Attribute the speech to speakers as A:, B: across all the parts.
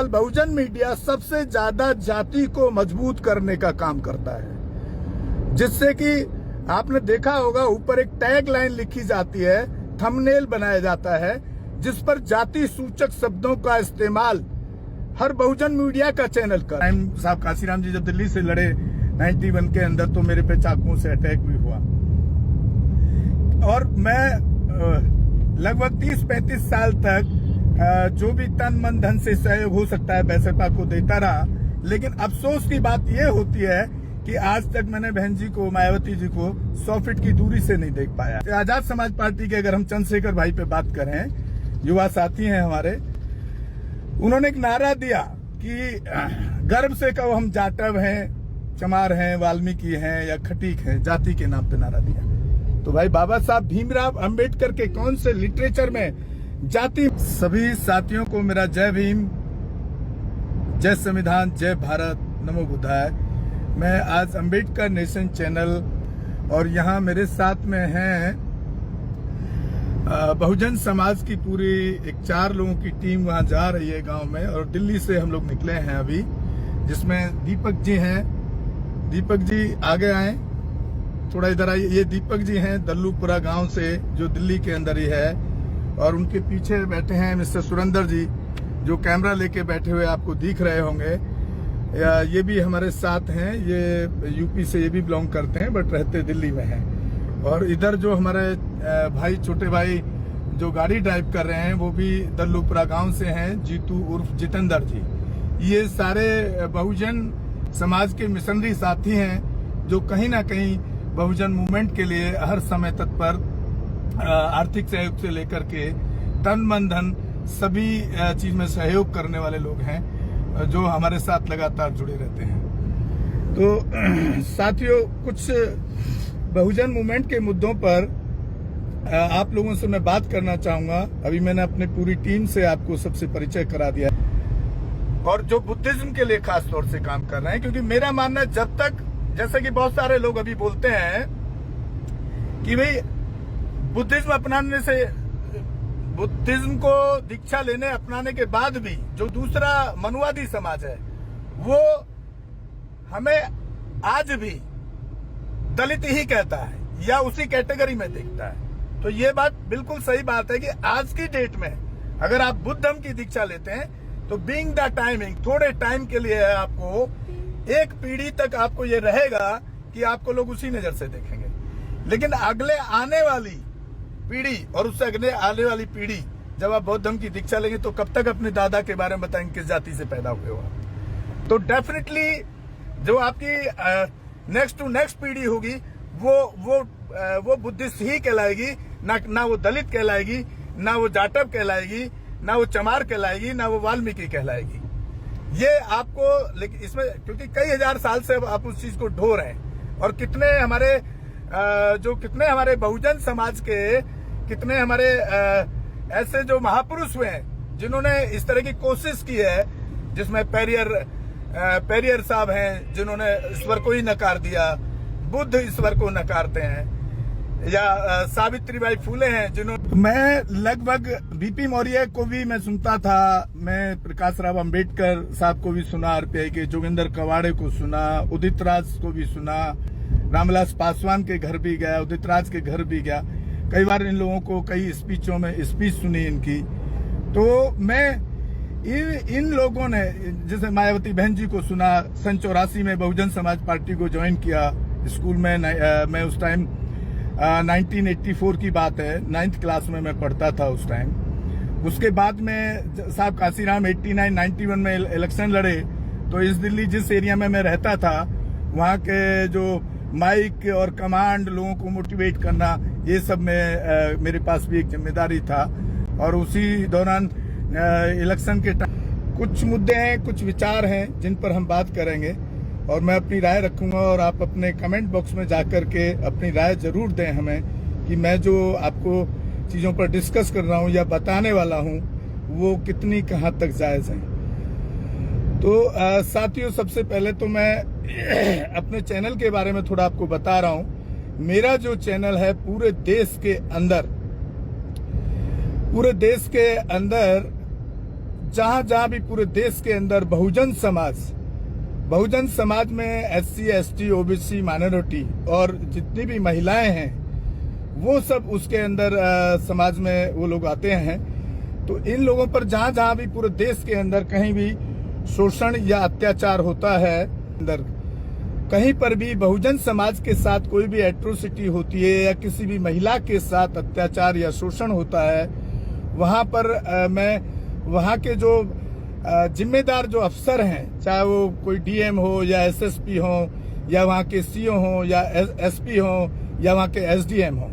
A: बहुजन media सबसे ज्यादा जाति को मजबूत करने का काम करता है, जिससे कि आपने देखा होगा ऊपर एक टैग लाइन लिखी जाती है, थंबनेल बनाया जाता है, जिस पर जाति सूचक शब्दों का इस्तेमाल हर बहुजन मीडिया का चैनल कर। साहब काशीराम जी जब दिल्ली से लड़े 91 के अंदर, तो मेरे पे चाकुओं से अटैक भी हुआ और मैं लगभग 30-35 साल तक जो भी तन मन धन से सहयोग हो सकता है बैसपा को देता रहा। लेकिन अफसोस की बात यह होती है कि आज तक मैंने बहन जी को, मायावती जी को 100 फीट की दूरी से नहीं देख पाया। आजाद समाज पार्टी के अगर हम चंद्रशेखर भाई पे बात करें, युवा साथी हैं हमारे, उन्होंने एक नारा दिया कि गर्व से कहो हम जाटव हैं, चमार हैं, वाल्मीकि हैं या खटीक हैं, जाति के नाम पे नारा दिया। तो भाई बाबा साहब भीमराव अंबेडकर के कौन से लिटरेचर में जाति। सभी साथियों को मेरा जय भीम, जय संविधान, जय भारत, नमो बुद्धाय। मैं आज अंबेडकर नेशन चैनल और यहाँ मेरे साथ में हैं बहुजन समाज की पूरी एक 4 लोगों की टीम वहाँ जा रही है गांव में, और दिल्ली से हम लोग निकले हैं अभी, जिसमें दीपक जी हैं। दीपक जी आगे आए, थोड़ा इधर आइए। ये दीपक जी हैं दल्लूपुरा गांव से, जो दिल्ली के अंदर ही है, और उनके पीछे बैठे हैं मिस्टर सुरेंद्र जी, जो कैमरा लेके बैठे हुए आपको दिख रहे होंगे। ये भी हमारे साथ हैं, ये यूपी से ये भी बिलोंग करते हैं बट रहते दिल्ली में हैं। और इधर जो हमारे भाई, छोटे भाई जो गाड़ी ड्राइव कर रहे हैं, वो भी दल्लूपुरा गांव से हैं, जीतू उर्फ जितेंद्र जी। ये सारे बहुजन समाज के मिशनरी साथी हैं, जो कहीं ना कहीं बहुजन मूवमेंट के लिए हर समय तत्पर, आर्थिक सहयोग से लेकर के तन मन धन सभी चीज में सहयोग करने वाले लोग हैं, जो हमारे साथ लगातार जुड़े रहते हैं। तो साथियों, कुछ बहुजन मूवमेंट के मुद्दों पर आप लोगों से मैं बात करना चाहूंगा। अभी मैंने अपने पूरी टीम से आपको सबसे परिचय करा दिया, और जो बुद्धिज्म के लिए खास तौर से काम कर रहे हैं, क्योंकि मेरा मानना है जब तक, जैसे कि बहुत सारे लोग अभी बोलते हैं कि भाई बुद्धिज्म अपनाने से, बुद्धिज्म को दीक्षा लेने अपनाने के बाद भी जो दूसरा मनुवादी समाज है, वो हमें आज भी दलित ही कहता है या उसी कैटेगरी में देखता है। तो ये बात बिल्कुल सही बात है कि आज की डेट में अगर आप बुद्ध की दीक्षा लेते हैं, तो बीइंग द टाइमिंग, थोड़े टाइम के लिए आपको, एक पीढ़ी तक आपको ये रहेगा कि आपको लोग उसी नजर से देखेंगे। लेकिन अगले आने वाली पीढ़ी और उससे अगले आने वाली पीढ़ी, जब आप बौद्ध धर्म की दीक्षा लेंगे, तो कब तक अपने दादा के बारे में बताएंगे किस जाति से पैदा हुए हो आप। तो डेफिनेटली जो आपकी नेक्स्ट टू नेक्स्ट पीढ़ी होगी, वो बुद्धिस्ट ही कहलाएगी, ना वो दलित कहलाएगी, ना वो जाटव कहलाएगी, ना वो चमार कहलाएगी, ना वो वाल्मीकि कहलाएगी। ये आपको, लेकिन इसमें क्योंकि कई हजार साल से आप उस चीज को ढो रहे हैं, और कितने हमारे बहुजन समाज के, कितने हमारे ऐसे जो महापुरुष हुए हैं जिन्होंने इस तरह की कोशिश की है, जिसमें पेरियर साहब हैं जिन्होंने ईश्वर को ही नकार दिया, बुद्ध ईश्वर को नकारते हैं, या सावित्रीबाई फूले हैं जिन्होंने, मैं लगभग बीपी मौर्य को भी मैं सुनता था, मैं प्रकाश राव अंबेडकर साहब को भी सुना, आरपीआई के जोगिंदर कवाड़े को सुना, उदित राज को भी सुना, रामविलास पासवान के घर भी गया, उदित राज के घर भी गया, कई बार इन लोगों को कई स्पीचों में स्पीच सुनी इनकी। तो मैं इन लोगों ने, जैसे मायावती बहन जी को सुना, सन 84 में बहुजन समाज पार्टी को ज्वाइन किया स्कूल में। मैं उस टाइम 1984 की बात है, 9th क्लास में मैं पढ़ता था उस टाइम। उसके बाद में साहब काशीराम 89-91 में इलेक्शन लड़े, तो इस दिल्ली जिस एरिया में मैं रहता था, वहाँ के जो माइक और कमांड, लोगों को मोटिवेट करना, ये सब में मेरे पास भी एक जिम्मेदारी था। और उसी दौरान इलेक्शन के कुछ मुद्दे हैं, कुछ विचार हैं जिन पर हम बात करेंगे, और मैं अपनी राय रखूंगा, और आप अपने कमेंट बॉक्स में जाकर के अपनी राय जरूर दें हमें, कि मैं जो आपको चीजों पर डिस्कस कर रहा हूं या बताने वाला हूं, वो कितनी कहां तक जायज है। तो साथियों, सबसे पहले तो मैं अपने चैनल के बारे में थोड़ा आपको बता रहा हूं। मेरा जो चैनल है पूरे देश के अंदर जहां जहां भी पूरे देश के अंदर बहुजन समाज में SC ST OBC माइनॉरिटी और जितनी भी महिलाएं हैं वो सब उसके अंदर समाज में वो लोग आते हैं। तो इन लोगों पर जहां जहां भी पूरे देश के अंदर कहीं भी शोषण या अत्याचार होता है, अंदर कहीं पर भी बहुजन समाज के साथ कोई भी एट्रोसिटी होती है या किसी भी महिला के साथ अत्याचार या शोषण होता है, वहां पर मैं वहां के जो जिम्मेदार जो अफसर हैं, चाहे वो कोई DM हो या SSP हो या वहां के CO हो या SP हो या वहां के SDM हो,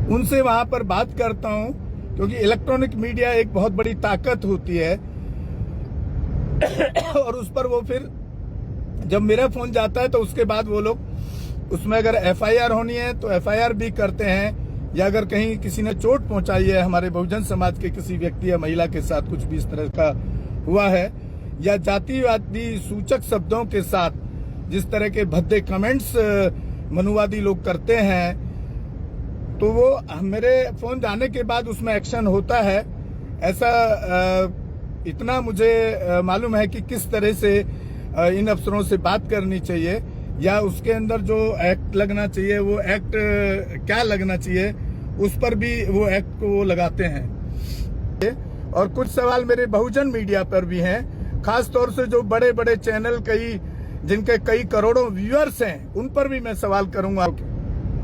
A: उनसे वहां पर बात करता हूं, क्योंकि इलेक्ट्रॉनिक मीडिया एक बहुत बड़ी ताकत होती है। और उस पर वो फिर जब मेरा फोन जाता है तो उसके बाद वो लोग उसमें अगर FIR होनी है तो FIR भी करते हैं, या अगर कहीं किसी ने चोट पहुंचाई है हमारे बहुजन समाज के किसी व्यक्ति या महिला के साथ कुछ भी इस तरह का हुआ है, या जातिवादी सूचक शब्दों के साथ जिस तरह के भद्दे कमेंट्स मनुवादी लोग करते हैं, तो वो मेरे फोन जाने के बाद उसमें एक्शन होता है। ऐसा इतना मुझे मालूम है कि किस तरह से इन अफसरों से बात करनी चाहिए, या उसके अंदर जो एक्ट लगना चाहिए वो एक्ट क्या लगना चाहिए, उस पर भी वो एक्ट को लगाते हैं। और कुछ सवाल मेरे बहुजन मीडिया पर भी हैं, खास तौर से जो बड़े बड़े चैनल जिनके कई करोड़ों व्यूअर्स हैं, उन पर भी मैं सवाल करूंगा।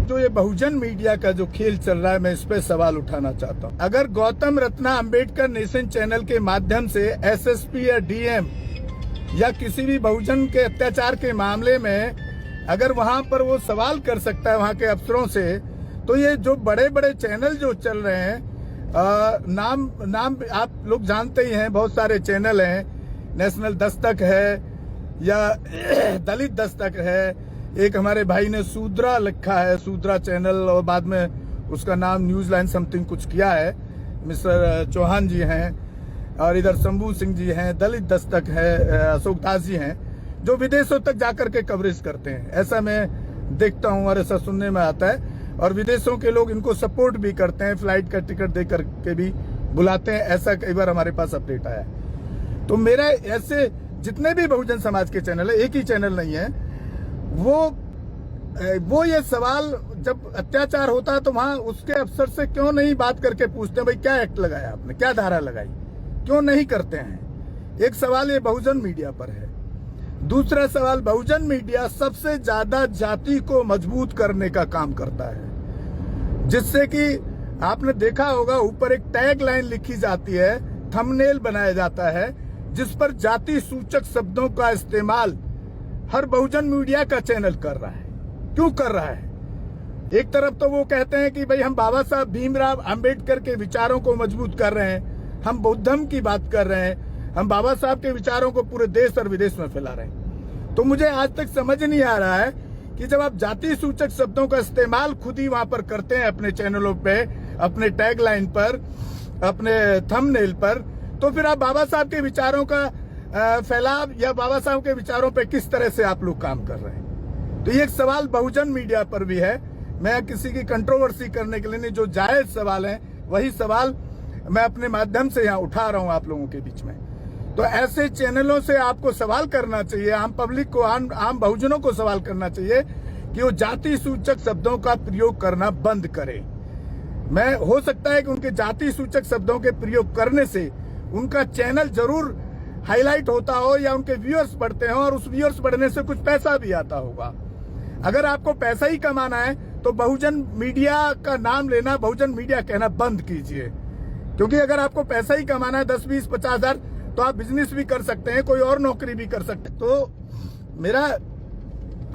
A: जो ये बहुजन मीडिया का जो खेल चल रहा है, मैं इस पे सवाल उठाना चाहता हूं। अगर गौतम रत्ना अंबेडकर नेशन चैनल के माध्यम से SSP या DM या किसी भी बहुजन के अत्याचार के मामले में अगर वहां पर वो सवाल कर सकता है वहां के अफसरों से, तो ये जो बड़े बड़े चैनल जो चल रहे हैं, नाम आप लोग जानते ही हैं, बहुत सारे चैनल हैं, नेशनल दस्तक है या दलित दस्तक है, एक हमारे भाई ने सूद्रा लिखा है, सूद्रा चैनल, और बाद में उसका नाम न्यूज लाइन समथिंग कुछ किया है, मिस्टर चौहान जी हैं, और इधर शंभू सिंह जी हैं, दलित दस्तक है, अशोक दास जी हैं, जो विदेशों तक जाकर के कवरेज करते हैं। ऐसा मैं देखता हूं और ऐसा सुनने में आता है, और विदेशों के लोग इनको सपोर्ट भी करते हैं, फ्लाइट का टिकट दे करके भी बुलाते हैं। ऐसा कई बार हमारे पास अपडेट आया है। तो मेरा ऐसे जितने भी बहुजन समाज के चैनल है, एक ही चैनल नहीं है, वो ये सवाल जब अत्याचार होता है तो वहां उसके अफसर से क्यों नहीं बात करके पूछते हैं, भाई क्या एक्ट लगाया आपने, क्या धारा लगाई, क्यों नहीं करते हैं। एक सवाल ये बहुजन मीडिया पर है। दूसरा सवाल, बहुजन मीडिया सबसे ज्यादा जाति को मजबूत करने का काम करता है, जिससे कि आपने देखा होगा ऊपर एक टैग लाइन लिखी जाती है, थंबनेल बनाया जाता है, जिस पर जाति सूचक शब्दों का इस्तेमाल हर बहुजन मीडिया का चैनल कर रहा है। क्यों कर रहा है? एक तरफ तो वो कहते हैं कि भाई हम बाबा साहब भीमराव अंबेडकर के विचारों को मजबूत कर रहे हैं, हम बौद्धम की बात कर रहे हैं, हम बाबा साहब के विचारों को पूरे देश और विदेश में फैला रहे हैं। तो मुझे आज तक समझ नहीं आ रहा है कि जब आप जाति सूचक शब्दों का इस्तेमाल खुद ही वहां पर करते हैं अपने चैनलों पे, अपने टैग लाइन पर, अपने थंबनेल पर, तो फिर आप बाबा साहब के विचारों का फैलाव या बाबा साहब के विचारों पे किस तरह से आप लोग काम कर रहे हैं। तो ये एक सवाल बहुजन मीडिया पर भी है। मैं किसी की कंट्रोवर्सी करने के लिए नहीं, जो जायज सवाल है वही सवाल मैं अपने माध्यम से यहाँ उठा रहा हूँ आप लोगों के बीच में। तो ऐसे चैनलों से आपको सवाल करना चाहिए, आम पब्लिक को, आम बहुजनों को सवाल करना चाहिए कि वो जाति सूचक शब्दों का प्रयोग करना बंद करें। मैं हो सकता है कि उनके जाति सूचक शब्दों के प्रयोग करने से उनका चैनल जरूर हाईलाइट होता हो या उनके व्यूअर्स बढ़ते हो, और उस व्यूअर्स बढ़ने से कुछ पैसा भी आता होगा। अगर आपको पैसा ही कमाना है तो बहुजन मीडिया का नाम लेना, बहुजन मीडिया कहना बंद कीजिए। क्योंकि अगर आपको पैसा ही कमाना है 10, 20, 50 हजार, तो आप बिजनेस भी कर सकते हैं, कोई और नौकरी भी कर सकते हैं। तो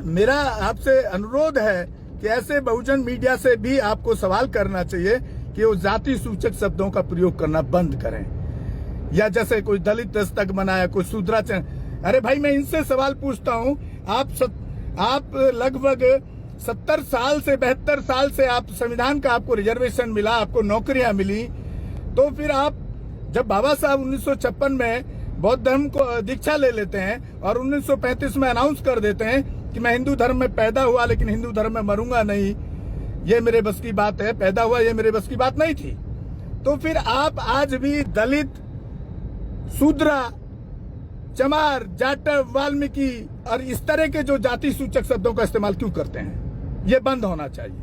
A: मेरा आपसे अनुरोध है कि ऐसे बहुजन मीडिया से भी आपको सवाल करना चाहिए कि वो जाति सूचक शब्दों का प्रयोग करना बंद करें। या जैसे कोई दलित दस्तक बनाया, कोई शूद्रा चैनल, अरे भाई मैं इनसे सवाल पूछता हूं, आप लगभग 70 साल से 72 साल से आप संविधान का आपको रिजर्वेशन मिला, आपको नौकरियां मिली, तो फिर आप जब बाबा साहब 1956 में बौद्ध धर्म को दीक्षा ले लेते हैं और 1935 में अनाउंस कर देते हैं कि मैं हिंदू धर्म में पैदा हुआ लेकिन हिंदू धर्म में मरूंगा नहीं, ये मेरे बस की बात है, पैदा हुआ ये मेरे बस की बात नहीं थी। तो फिर आप आज भी दलित शूद्रा, चमार, जाटव, वाल्मीकि और इस तरह के जो जाति सूचक शब्दों का इस्तेमाल क्यों करते हैं, ये बंद होना चाहिए।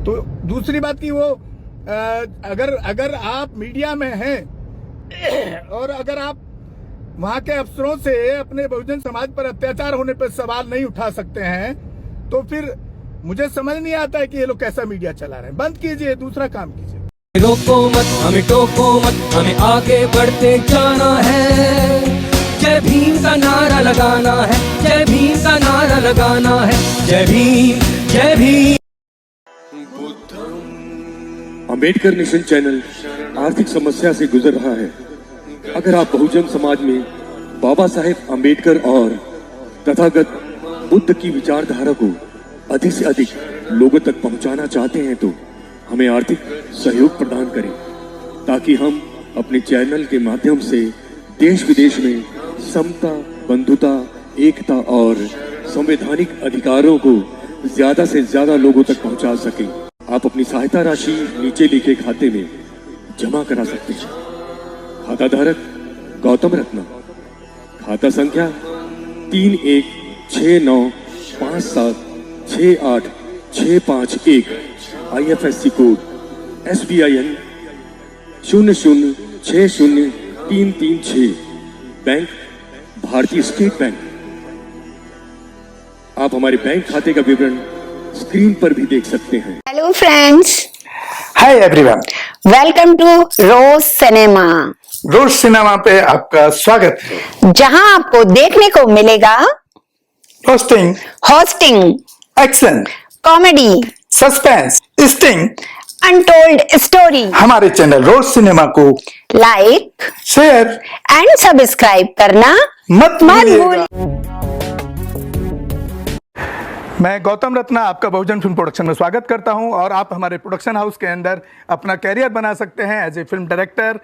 A: तो दूसरी बात की वो अगर आप मीडिया में हैं और अगर आप वहां के अफसरों से अपने बहुजन समाज पर अत्याचार होने पर सवाल नहीं उठा सकते हैं, तो फिर मुझे समझ नहीं आता है कि ये लोग कैसा मीडिया चला रहे हैं। बंद कीजिए, दूसरा काम कीजिए।
B: रोको मत, हमें टोको मत, हमें आगे बढ़ते जाना है। जय भीम का नारा लगाना है, जय भीम का नारा लगाना है। जय भीम, जय भीम।
C: अंबेडकर नेशन चैनल आर्थिक समस्या से गुजर रहा है। अगर आप बहुजन समाज में बाबा साहेब अंबेडकर और तथागत बुद्ध की विचारधारा को अधिक से अधिक लोगों तक पहुंचाना चाहते हैं तो हमें आर्थिक सहयोग प्रदान करें, ताकि हम अपने चैनल के माध्यम से देश विदेश में समता, बंधुता, एकता और संवैधानिक अधिकारों को ज्यादा से ज्यादा लोगों तक पहुंचा सकें। आप अपनी सहायता राशि नीचे लिखे खाते में जमा करा सकते हैं। खाता धारक गौतम रत्ना, खाता संख्या 316957686551, IFSC कोड SBIN 0060336, बैंक भारतीय स्टेट बैंक। आप हमारे बैंक खाते का विवरण स्क्रीन पर भी देख सकते हैं।
D: Hello friends,
A: hi everyone,
D: welcome to Rose Cinema.
A: Rose Cinema पे आपका स्वागत है,
D: जहां आपको देखने को मिलेगा
A: hosting,
D: action, comedy,
A: suspense, sting,
D: untold story.
A: हमारे चैनल रोज सिनेमा को
D: लाइक,
A: शेयर
D: एंड सब्सक्राइब करना
A: मत भूलिएगा।
D: भूलिए।
A: मैं गौतम रत्ना आपका बहुजन फिल्म प्रोडक्शन में स्वागत करता हूं और आप हमारे प्रोडक्शन हाउस के अंदर अपना कैरियर बना सकते हैं as a film director,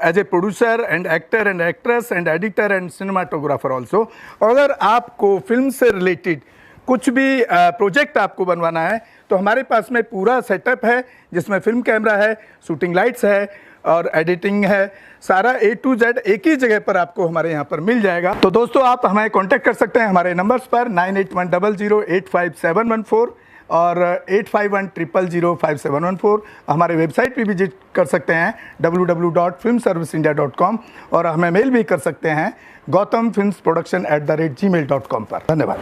A: as a producer and actor and actress and editor and cinematographer also. अगर आपको फिल्म से रिलेटेड कुछ भी प्रोजेक्ट आपको बनवाना है तो हमारे पास में पूरा सेटअप है, जिसमें फिल्म कैमरा है, शूटिंग लाइट्स है और एडिटिंग है। सारा A to Z एक ही जगह पर आपको हमारे यहाँ पर मिल जाएगा। तो दोस्तों, आप हमें कांटेक्ट कर सकते हैं हमारे नंबर्स पर 9810085714 और 8510005714। हमारे वेबसाइट पे विजिट कर सकते हैं www.filmserviceindia.com और हमें मेल भी कर सकते हैं gautamfilmsproduction@gmail.com पर। धन्यवाद।